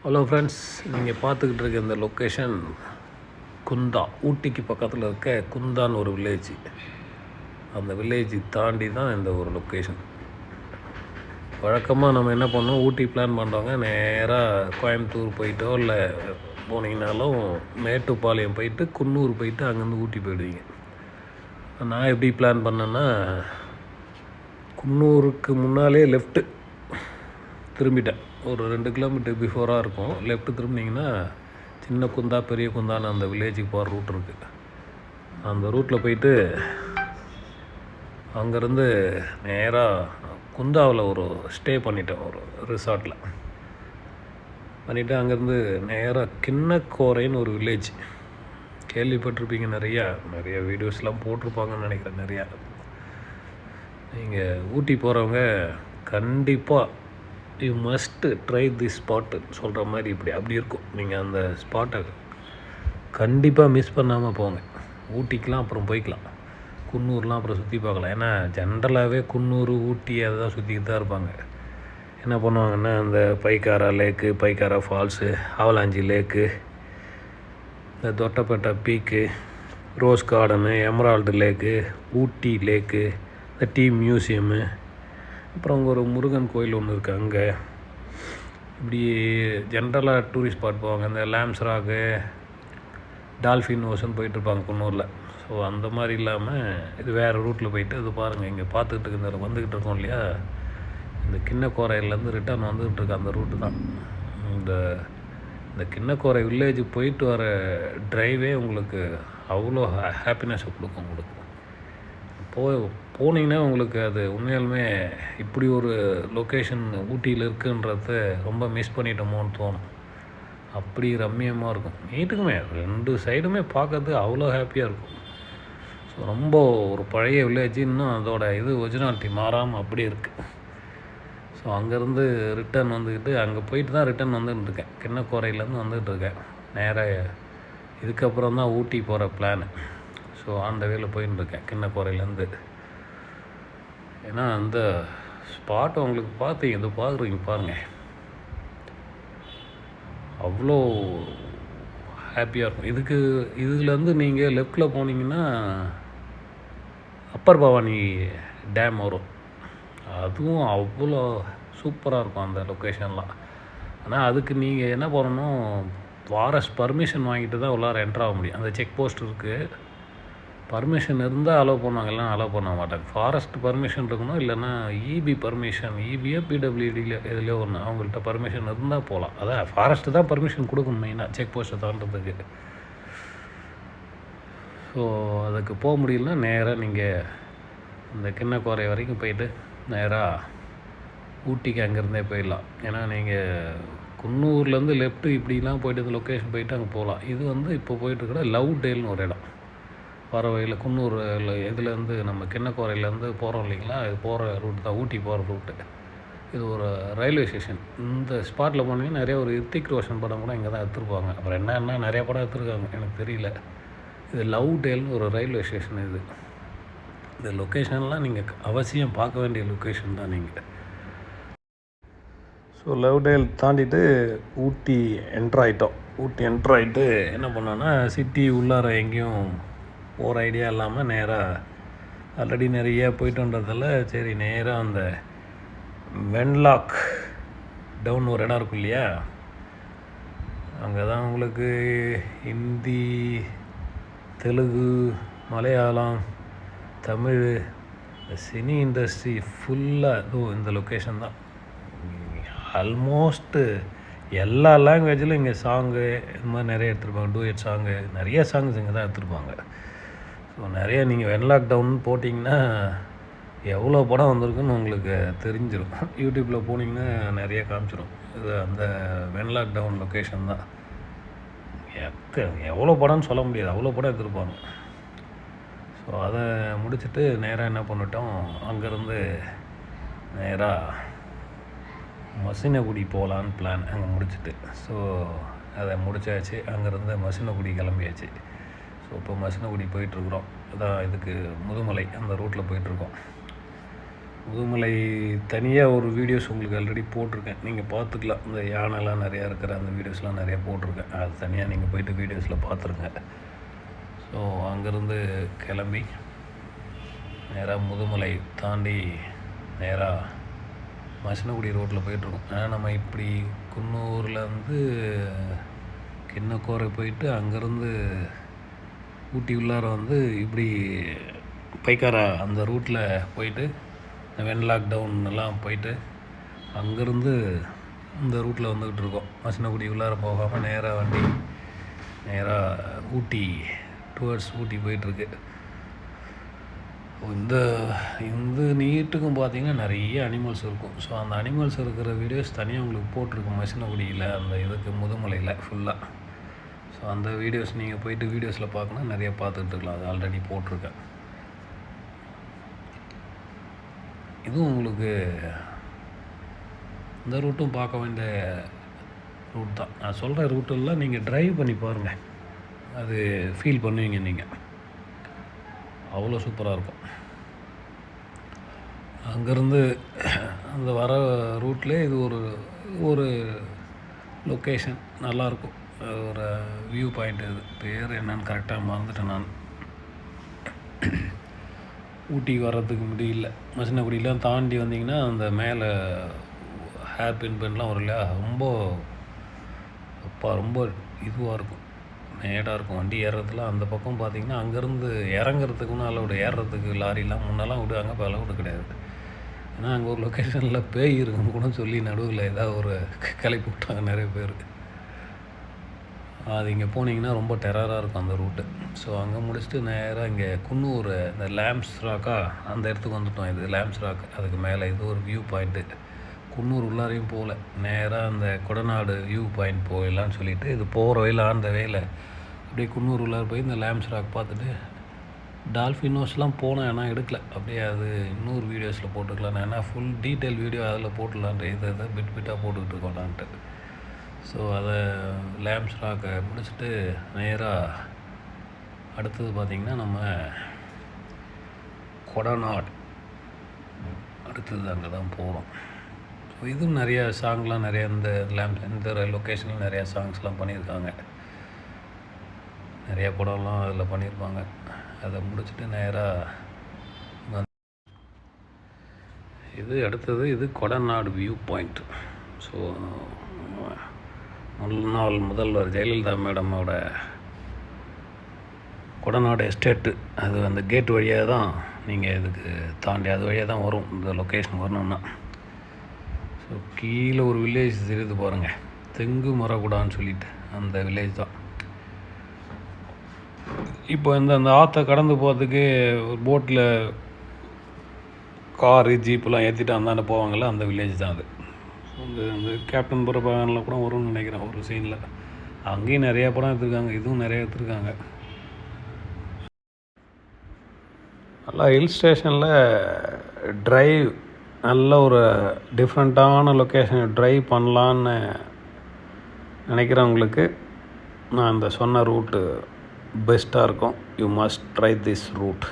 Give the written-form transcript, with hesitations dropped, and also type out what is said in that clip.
Hello friends, நீங்கள் பார்த்துக்கிட்டு இருக்க இந்த லொக்கேஷன் குந்தா, ஊட்டிக்கு பக்கத்தில் இருக்க குந்தான்னு ஒரு வில்லேஜ். அந்த வில்லேஜ் தாண்டி தான் இந்த ஒரு லொக்கேஷன். வழக்கமாக நம்ம என்ன பண்ணோம், ஊட்டி பிளான் பண்ணுறவங்க நேராக கோயம்புத்தூர் போயிட்டோ இல்லை போனீங்கனாலும் மேட்டுப்பாளையம் போயிட்டு குன்னூர் போயிட்டு அங்கேருந்து ஊட்டி போயிடுவீங்க. நான் எப்படி பிளான் பண்ணேன்னா, குன்னூருக்கு முன்னாலே லெஃப்ட்டு திரும்பிட்டேன். ஒரு 2 கிலோமீட்டர் பிஃபோராக இருக்கும். லெஃப்ட்டு திரும்பினீங்கன்னா சின்ன குந்தா பெரிய குந்தான்னு அந்த வில்லேஜுக்கு போகிற ரூட் இருக்குது. அந்த ரூட்டில் போயிட்டு அங்கேருந்து நேராக குந்தாவில் ஒரு ஸ்டே பண்ணிட்டேன், ஒரு ரிசார்ட்டில் பண்ணிவிட்டு அங்கேருந்து நேராக கிண்ணக்கோரைன்னு ஒரு வில்லேஜ். கேள்விப்பட்டிருப்பீங்க, நிறைய வீடியோஸ்லாம் போட்டிருப்பாங்கன்னு நினைக்கிறேன். நிறையா நீங்கள் ஊட்டி போகிறவங்க கண்டிப்பாக you must try this spot சொல்கிற மாதிரி அப்படி இருக்கும். நீங்கள் அந்த ஸ்பாட்டை கண்டிப்பாக மிஸ் பண்ணாமல் போங்க. ஊட்டிக்கெலாம் அப்புறம் போய்க்கலாம், குன்னூர்லாம் அப்புறம் சுற்றி பார்க்கலாம். ஏன்னா ஜென்ரலாகவே குன்னூர் ஊட்டி அதை தான் சுற்றிக்கிட்டு தான் இருப்பாங்க. என்ன பண்ணுவாங்கன்னா, அந்த பைக்காரா லேக்கு, பைக்காரா ஃபால்ஸு, அவலாஞ்சி லேக்கு, இந்த தொட்டப்பேட்டை பீக்கு, ரோஸ் கார்டனு, எமரால்டு லேக்கு, ஊட்டி லேக்கு, இந்த டீ மியூசியமு, அப்புறம் அங்கே ஒரு முருகன் கோயில் ஒன்று இருக்குது. அங்கே இப்படி ஜென்ரலாக டூரிஸ்ட் ஸ்பாட் போவாங்க. இந்த லேம்ஸ் ராக்கு, டால்ஃபின் ஓஷன் போயிட்டுருப்பாங்க குன்னூரில். ஸோ அந்த மாதிரி இல்லாமல் இது வேறு ரூட்டில் போயிட்டு இது பாருங்கள், இங்கே பார்த்துக்கிட்டு இருக்க வந்துக்கிட்டு இருக்கோம் இல்லையா, இந்த கிண்ணக்கோரையிலேருந்து ரிட்டர்ன் வந்துக்கிட்டு இருக்க அந்த ரூட்டு தான். இந்த கிண்ணக்கோரை வில்லேஜ் போயிட்டு வர ட்ரைவே உங்களுக்கு அவ்வளோ ஹாப்பினஸை கொடுக்கும். உங்களுக்கு போனீங்கன்னா உங்களுக்கு அது உண்மையாலுமே இப்படி ஒரு லொக்கேஷன் ஊட்டியில் இருக்குன்றத ரொம்ப மிஸ் பண்ணிட்டோமோன்னு தோணும். அப்படி ரம்மியமாக இருக்கும். நீட்டுக்குமே 2 சைடுமே பார்க்கறது அவ்வளோ ஹாப்பியாக இருக்கும். ஸோ ரொம்ப ஒரு பழைய வில்லேஜ், இன்னும் அதோட ஒரிஜினாலிட்டி மாறாமல் அப்படி இருக்குது. ஸோ அங்கேருந்து ரிட்டர்ன் வந்துக்கிட்டு அங்கே போயிட்டு தான் ரிட்டர்ன் வந்துட்டுருக்கேன். கிண்ணக்கோரையிலேருந்து வந்துட்டுருக்கேன். நேராக இதுக்கப்புறம் தான் ஊட்டி போகிற பிளானு. ஸோ அந்த வேலை போயின்ட்டுருக்கேன் கிண்ணக்கோரையிலேருந்து. ஏன்னா அந்த ஸ்பாட்டை உங்களுக்கு பார்க்குறீங்க பாருங்கள், அவ்வளோ ஹாப்பியாக இருக்கும். இதுலேருந்து நீங்கள் லெஃப்டில் போனீங்கன்னா அப்பர் பவானி டேம் வரும். அதுவும் அவ்வளோ சூப்பராக இருக்கும் அந்த லொக்கேஷன்லாம். ஆனால் அதுக்கு நீங்கள் என்ன பண்ணணும், ஃபாரஸ்ட் பர்மிஷன் வாங்கிட்டு தான் உள்ளார என்ட்ரு ஆக முடியும். அந்த செக் போஸ்ட் இருக்குது, பர்மிஷன் இருந்தால் அலோவ் பண்ணுவாங்க, இல்லைனா அலோவ் பண்ண மாட்டாங்க. ஃபாரஸ்ட் பர்மிஷன் இருக்கணும், இல்லைன்னா இபி பர்மிஷன், இபியோ பிடபிள்யூடியில் எதுலையோ ஒன்று, அவங்கள்ட்ட பர்மிஷன் இருந்தால் போகலாம். அதான் ஃபாரஸ்ட்டு தான் பர்மிஷன் கொடுக்கணும் மெயினாக செக் போஸ்ட்டை தாண்டதுக்கு. ஸோ அதுக்கு போக முடியலன்னா நேராக நீங்கள் இந்த கிண்ணக்கோரை வரைக்கும் போயிட்டு நேராக ஊட்டிக்கு அங்கேருந்தே போயிடலாம். ஏன்னா நீங்கள் குன்னூர்லேருந்து லெஃப்ட்டு இப்படிலாம் போய்ட்டு இந்த லொக்கேஷன் போயிட்டு அங்கே போகலாம். இது இப்போ போயிட்டுருக்கிற லவ் டேல்னு ஒரு இடம். பறவையில் குன்னூர் இதுலேருந்து நம்ம கிண்ணக்கோரையிலேருந்து போகிறோம் இல்லைங்களா, இது போகிற ரூட் தான் ஊட்டி போகிற ரூட்டு. இது ஒரு ரயில்வே ஸ்டேஷன். இந்த ஸ்பாட்டில் போனீங்கன்னா நிறைய ஒரு ரித்திக் ரோஷன் படம் கூட இங்கே தான் எடுத்துருப்பாங்க. அப்புறம் என்ன நிறைய படம் எடுத்துருக்காங்க, எனக்கு தெரியல. இது லவ் டேல்னு ஒரு ரயில்வே ஸ்டேஷன். இந்த லொக்கேஷன்லாம் நீங்கள் அவசியம் பார்க்க வேண்டிய லொக்கேஷன் தான். நீங்கள் ஸோ லவ் டேல் தாண்டிட்டு ஊட்டி என்ட்ரு ஆகிட்டு என்ன பண்ணோன்னா, சிட்டி உள்ளார எங்கேயும் போகிற ஐடியா இல்லாமல் நேராக ஆல்ரெடி நிறைய போயிட்டுன்றதால சரி நேராக அந்த வென்லாக் டவுன் ஒரு இடம் இருக்கும் இல்லையா, அங்கே தான் உங்களுக்கு ஹிந்தி, தெலுங்கு, மலையாளம், தமிழ், சினி இண்டஸ்ட்ரி ஃபுல்லாக இந்த லொக்கேஷன் தான். ஆல்மோஸ்ட்டு எல்லா லாங்குவேஜிலும் இங்கே சாங்கு இது மாதிரி நிறைய எடுத்துருப்பாங்க. டூயட் சாங்கு, நிறைய சாங்ஸ் இங்கே தான் எடுத்துருப்பாங்க. ஸோ நிறைய நீங்கள் வென்லாக் டவுன் போட்டிங்கன்னா எவ்வளோ படம் வந்திருக்குன்னு உங்களுக்கு தெரிஞ்சிடும். யூடியூப்பில் போனீங்கன்னா நிறைய காமிச்சிடும். இது அந்த வென்லாக் டவுன் லொக்கேஷன் தான். எவ்வளோ படம்னு சொல்ல முடியாது, அவ்வளோ படம் எடுத்துருப்பாங்க. ஸோ அதை முடிச்சுட்டு நேராக என்ன பண்ணிட்டோம், அங்கேருந்து நேராக மசினகுடி போகலான்னு பிளான் அங்கே முடிச்சுட்டு. ஸோ அதை முடிச்சாச்சு. அங்கேருந்து மசினகுடி கிளம்பியாச்சு. ஸோ இப்போ மசினகுடி போயிட்டுருக்குறோம். அதான் இதுக்கு முதுமலை அந்த ரூட்டில் போயிட்டுருக்கோம். முதுமலை தனியாக ஒரு வீடியோஸ் உங்களுக்கு ஆல்ரெடி போட்டிருக்கேன், நீங்கள் பார்த்துக்கலாம். இந்த யானைலாம் நிறையா இருக்கிற அந்த வீடியோஸ்லாம் நிறையா போட்டிருக்கேன், அது தனியாக நீங்கள் போய்ட்டு வீடியோஸில் பார்த்துருங்க. ஸோ அங்கேருந்து கிளம்பி நேராக முதுமலை தாண்டி நேராக மசினகுடி ரோட்டில் போயிட்டுருக்கோம். ஏன்னா நம்ம இப்படி குன்னூர்லேருந்து கிண்ணக்கோரை போயிட்டு அங்கேருந்து ஊட்டி உள்ளார வந்து இப்படி பைக்காரா அந்த ரூட்டில் போயிட்டு வென்லாக் டவுன் எல்லாம் போயிட்டு அங்கேருந்து இந்த ரூட்டில் வந்துக்கிட்டு இருக்கோம். மசினகுடி உள்ளார போகாமல் நேராக வண்டி நேராக ஊட்டி டுவர்ட்ஸ் ஊட்டி போயிட்டுருக்கு. இந்த இந்த நீட்டுக்கும் பார்த்திங்கன்னா நிறைய அனிமல்ஸ் இருக்கும். ஸோ அந்த அனிமல்ஸ் இருக்கிற வீடியோஸ் தனியாக உங்களுக்கு போட்டிருக்கும் மசினகுடியில், அந்த இதுக்கு முதுமலையில் ஃபுல்லாக. ஸோ அந்த வீடியோஸ் நீங்கள் போயிட்டு வீடியோஸில் பார்க்கணும், நிறைய பார்த்துட்டு இருக்கலாம். அது ஆல்ரெடி போட்டிருக்கேன். இதுவும் உங்களுக்கு இந்த ரூட்டும் பார்க்க வேண்டிய ரூட் தான். நான் சொல்கிற ரூட்டெல்லாம் நீங்கள் ட்ரைவ் பண்ணி பாருங்கள், அது ஃபீல் பண்ணுவீங்க நீங்கள். அவ்வளோ சூப்பராக இருக்கும். அங்கேருந்து அந்த வர ரூட்லேயே இது ஒரு லொக்கேஷன் நல்லாயிருக்கும், ஒரு வியூ பாயிண்ட். இது பேர் என்னன்னு கரெக்டாக மறந்துட்டேன் நான். ஊட்டிக்கு வர்றதுக்கு முடியல, மசினகுடியெலாம் தாண்டி வந்தீங்கன்னா அந்த மேலே ஹேர் பின்லாம் வரும் இல்லையா, ரொம்ப இதுவாக இருக்கும், மேடாக இருக்கும். வண்டி ஏறுறதுலாம் அந்த பக்கம் பார்த்திங்கன்னா அங்கேருந்து இறங்குறதுக்குன்னு அலவுடு, ஏறுறதுக்கு லாரிலாம் முன்னெல்லாம் விடுவாங்க, இப்போ அலவுடு கிடையாது. ஏன்னா அங்கே ஒரு லொக்கேஷனில் பேய் இருக்குன்னு கூட சொல்லி நடுவில் ஏதாவது ஒரு கிளப்பி விட்டாங்க நிறைய பேர். அது இங்கே போனீங்கன்னா ரொம்ப டெரராக இருக்கும் அந்த ரூட்டு. ஸோ அங்கே முடிச்சுட்டு நேராக இங்கே குன்னூர் இந்த லேம்ப்ஸ் ராக்கா அந்த இடத்துக்கு வந்துட்டோம். இது லேம்ப்ஸ் ராக், அதுக்கு மேலே இது ஒரு வியூ பாயிண்ட்டு. குன்னூர் உள்ளாரையும் போகல, நேராக அந்த கொடநாடு வியூ பாயிண்ட் போயிடலான்னு சொல்லிவிட்டு இது போகிற வயலில் அந்த வேலை அப்படியே குன்னூர் உள்ளார போய் இந்த லேம்ப்ஸ் ராக் பார்த்துட்டு டால்ஃபினோஸ்லாம் போனேன், ஆனால் எடுக்கல. அப்படியே அது இன்னொரு வீடியோஸில் போட்டுக்கலாம். ஏன்னா ஃபுல் டீட்டெயில் வீடியோ அதில் போட்டுடலான்ட்டு இதை பிட்டாக போட்டுக்கிட்டு இருக்கோம்டான்ட்டு. ஸோ அதை லேம்ப்ஸ் ராக்கை முடிச்சுட்டு நேராக அடுத்தது பார்த்திங்கன்னா நம்ம கொடநாடு அடுத்தது அங்கே தான் போகிறோம். ஸோ இதுவும் நிறையா சாங்லாம் நிறையா இந்த லொக்கேஷனில் நிறையா சாங்ஸ்லாம் பண்ணியிருக்காங்க, நிறையா படம்லாம் அதில் பண்ணியிருப்பாங்க. அதை முடிச்சுட்டு நேராக இது அடுத்தது இது கொடநாடு வியூ பாயிண்ட். ஸோ முன்னாள் முதல்வர் ஜெயலலிதா மேடமோட கொடநாடு எஸ்டேட்டு, அது அந்த கேட் வழியாக தான் நீங்கள் இதுக்கு தாண்டி அது வழியாக தான் வரும், இந்த லொக்கேஷன் வரணுன்னா. ஸோ கீழே ஒரு வில்லேஜ் தெரியுது பாருங்கள், தெங்கு மரகுடான்னு சொல்லிட்டு அந்த வில்லேஜ் தான். இப்போ அந்த ஆற்றை கடந்து போகிறதுக்கு போட்டில் காரு ஜீப்பெலாம் ஏற்றிட்டு அந்தாண்ட போவாங்கள்ல, அந்த வில்லேஜ் தான் அது. அந்த கேப்டன் பிரபாகரனில் கூட வரும்னு நினைக்கிறேன் ஒரு சீனில். அங்கேயும் நிறையா படம் எடுத்துருக்காங்க, இதுவும் நிறையா எடுத்துருக்காங்க. நல்லா ஹில் ஸ்டேஷனில் ட்ரைவ், நல்ல ஒரு டிஃப்ரெண்ட்டான லொக்கேஷன் ட்ரைவ் பண்ணலான்னு நினைக்கிறவங்களுக்கு நான் இந்த சொன்ன ரூட்டு பெஸ்ட்டாக இருக்கும். You must try this root.